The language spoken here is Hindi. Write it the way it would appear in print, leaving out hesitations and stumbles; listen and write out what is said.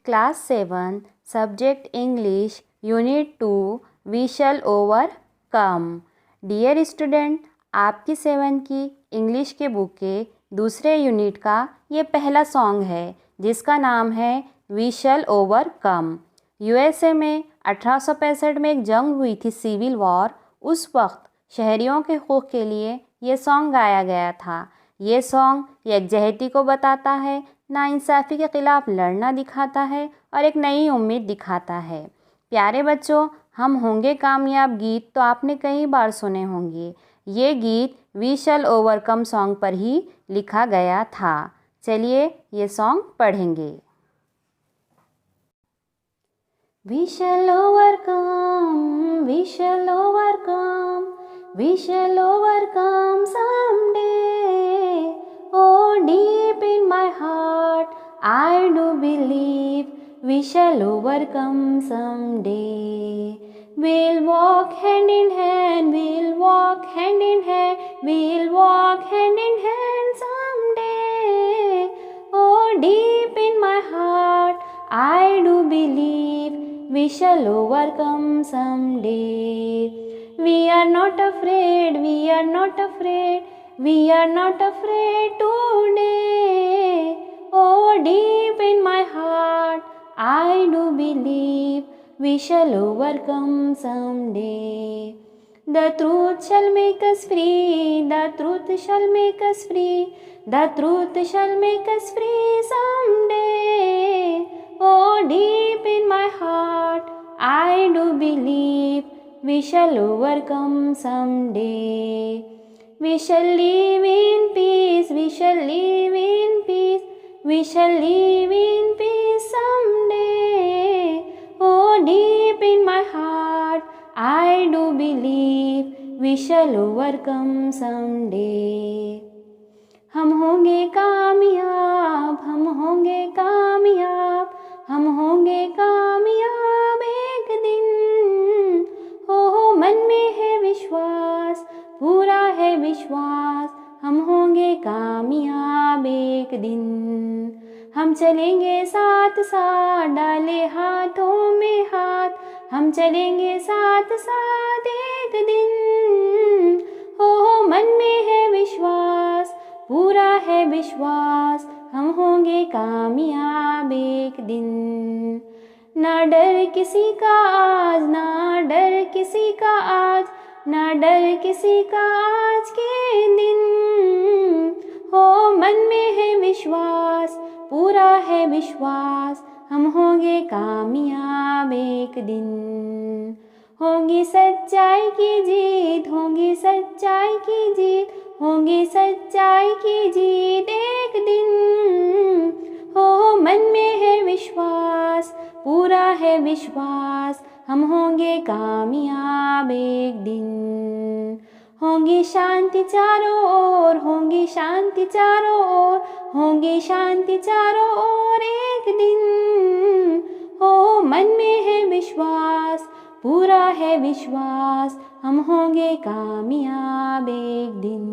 Class 7, Subject English, Unit 2, We Shall Overcome. Dear student, आपकी 7 की इंग्लिश के बुक के दूसरे यूनिट का ये पहला सॉन्ग है जिसका नाम है वी शैल ओवरकम। यूएसए में 1865 में एक जंग हुई थी, सिविल वॉर। उस वक्त शहरियों के हकूक़ के लिए ये सॉन्ग गाया गया था। ये सॉन्ग यकजहती को बताता है, नाइंसाफ़ी के ख़िलाफ़ लड़ना दिखाता है और एक नई उम्मीद दिखाता है। प्यारे बच्चों, हम होंगे कामयाब गीत तो आपने कई बार सुने होंगे। ये गीत वी शैल ओवरकम सॉन्ग पर ही लिखा गया था। चलिए ये सॉन्ग पढ़ेंगे। We shall overcome, we shall overcome, we shall overcome someday. Oh, deep in my heart, I do believe we shall overcome someday. We'll walk hand in hand, we'll walk hand in hand, we'll walk hand in hand someday. Oh, deep in my heart, I do believe we shall overcome someday. We are not afraid, we are not afraid, we are not afraid today. Oh, deep in my heart, I do believe we shall overcome someday. The truth shall make us free, the truth shall make us free, the truth shall make us free someday. Oh, deep in my heart, I do believe we shall overcome someday. We shall live in peace, we shall live in peace, we shall live in peace someday. Oh, deep in my heart, I do believe we shall overcome someday. हम होंगे कामयाब, हम होंगे कामयाब, हम होंगे कामयाब एक दिन। हो मन में है विश्वास, पूरा है विश्वास, हम होंगे कामयाब एक दिन। हम चलेंगे साथ साथ, डाले हाथों में हाथ, हम चलेंगे साथ साथ एक दिन। हो मन में है विश्वास, पूरा है विश्वास, हम होंगे कामयाब एक दिन। ना डर किसी का आज, ना डर किसी का आज, ना डर किसी का आज के दिन। हो मन में है विश्वास, पूरा है विश्वास, हम होंगे कामयाब एक दिन। होंगी सच्चाई की जीत, होंगी सच्चाई की जीत, होंगी सच्चाई की जीत एक दिन। हो मन में है विश्वास, पूरा है विश्वास, हम होंगे कामयाब एक दिन। होंगी शांति चारों ओर, होंगी शांति चारों ओर, होंगी शांति चारों ओर एक दिन। हो मन में है विश्वास, पूरा है विश्वास, हम होंगे कामयाब एक दिन।